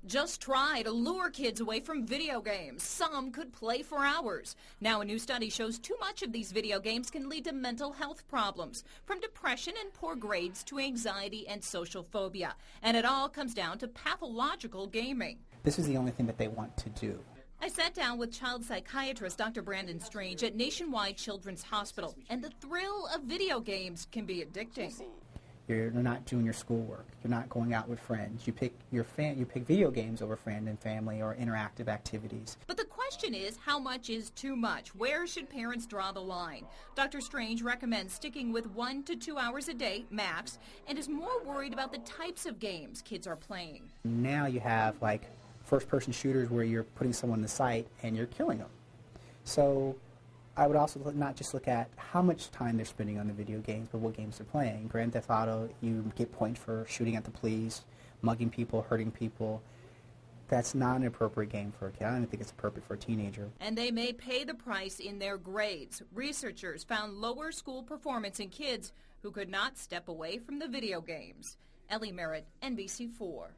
Just try to lure kids away from video games. Some could play for hours. Now a new study shows too much of these video games can lead to mental health problems, from depression and poor grades to anxiety and social phobia. And it all comes down to pathological gaming. This is the only thing that they want to do. I sat down with child psychiatrist Dr. Brandon Strange at Nationwide Children's Hospital, and the thrill of video games can be addicting. You're not doing your schoolwork. You're not going out with friends. You pick video games over friend and family or interactive activities. But the question is, how much is too much? Where should parents draw the line? Dr. Strange recommends sticking with 1 to 2 hours a day, max, and is more worried about the types of games kids are playing. Now you have like first-person shooters where you're putting someone in the sight and you're killing them. So I would also not just look at how much time they're spending on the video games, but what games they're playing. Grand Theft Auto, you get points for shooting at the police, mugging people, hurting people. That's not an appropriate game for a kid. I don't even think it's appropriate for a teenager. And they may pay the price in their grades. Researchers found lower school performance in kids who could not step away from the video games. Ellie Merritt, NBC4.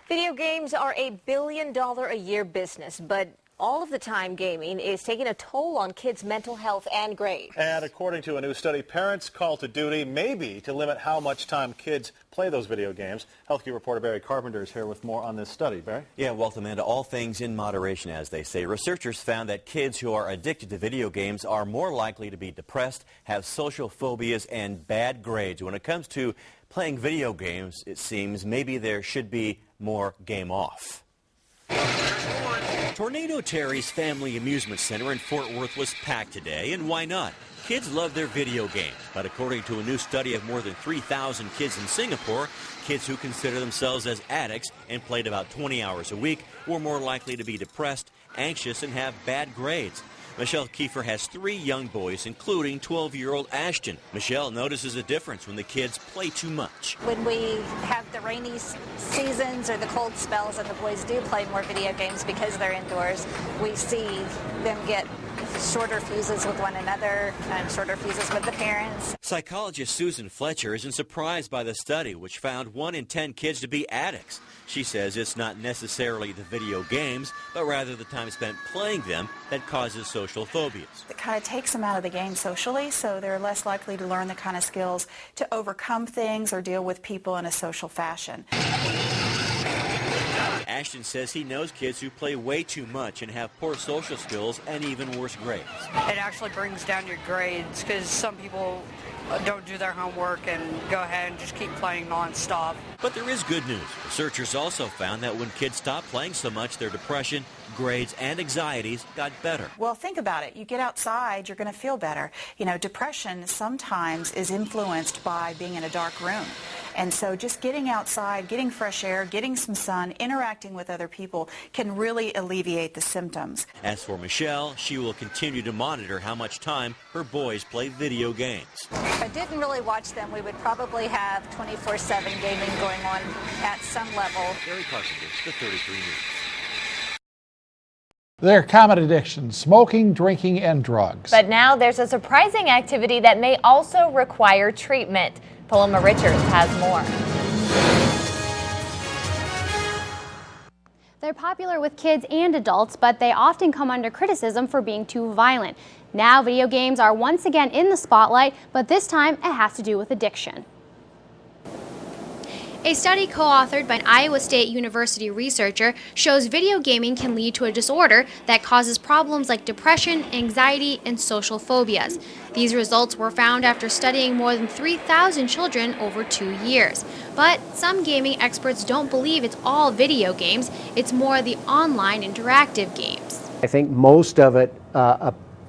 Video games are a billion-dollar-a-year business, but all of the time gaming is taking a toll on kids' mental health and grades. And according to a new study, parents' call to duty may be to limit how much time kids play those video games. Healthcare reporter Barry Carpenter is here with more on this study. Barry? Yeah, well, Amanda, all things in moderation, as they say. Researchers found that kids who are addicted to video games are more likely to be depressed, have social phobias, and bad grades. When it comes to playing video games, it seems maybe there should be more game off. Tornado Terry's Family Amusement Center in Fort Worth was packed today, and why not? Kids love their video games, but according to a new study of more than 3,000 kids in Singapore, kids who consider themselves as addicts and played about 20 hours a week were more likely to be depressed, anxious, and have bad grades. Michelle Kiefer has 3 young boys, including 12-year-old Ashton. Michelle notices a difference when the kids play too much. When we have the rainy seasons or the cold spells and the boys do play more video games because they're indoors, we see them get shorter fuses with one another and shorter fuses with the parents. Psychologist Susan Fletcher isn't surprised by the study, which found 1 in 10 kids to be addicts. She says it's not necessarily the video games, but rather the time spent playing them that causes social phobias. It kind of takes them out of the game socially, so they're less likely to learn the kind of skills to overcome things or deal with people in a social fashion. Ashton says he knows kids who play way too much and have poor social skills and even worse grades. It actually brings down your grades because some people don't do their homework and go ahead and just keep playing nonstop. But there is good news. Researchers also found that when kids stopped playing so much, their depression, grades, and anxieties got better. Well, think about it. You get outside, you're going to feel better. You know, depression sometimes is influenced by being in a dark room. And so just getting outside, getting fresh air, getting some sun, interacting with other people can really alleviate the symptoms. As for Michelle, she will continue to monitor how much time her boys play video games. If I didn't really watch them, we would probably have 24/7 gaming going on at some level. Barry Carpenter, the 33 News. Their common addictions: smoking, drinking, and drugs. But now there's a surprising activity that may also require treatment. Paloma Richards has more. They're popular with kids and adults, but they often come under criticism for being too violent. Now video games are once again in the spotlight, but this time it has to do with addiction. A study co-authored by an Iowa State University researcher shows video gaming can lead to a disorder that causes problems like depression, anxiety, and social phobias. These results were found after studying more than 3,000 children over 2 years. But some gaming experts don't believe it's all video games, it's more the online interactive games. I think most of it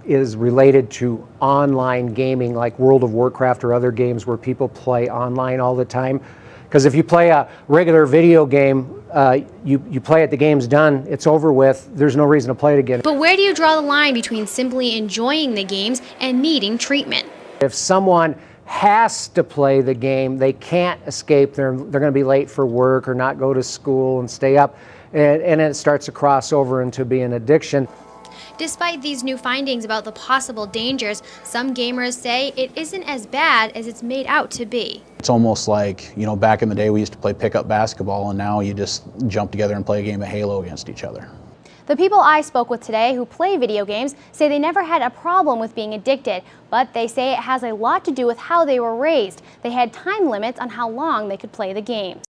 is related to online gaming like World of Warcraft or other games where people play online all the time. Because if you play a regular video game, you play it, the game's done, it's over with, there's no reason to play it again. But where do you draw the line between simply enjoying the games and needing treatment? If someone has to play the game, they can't escape, they're going to be late for work or not go to school and stay up, and it starts to cross over into being addiction. Despite these new findings about the possible dangers, some gamers say it isn't as bad as it's made out to be. It's almost like, you know, back in the day we used to play pickup basketball, and now you just jump together and play a game of Halo against each other. The people I spoke with today who play video games say they never had a problem with being addicted, but they say it has a lot to do with how they were raised. They had time limits on how long they could play the games.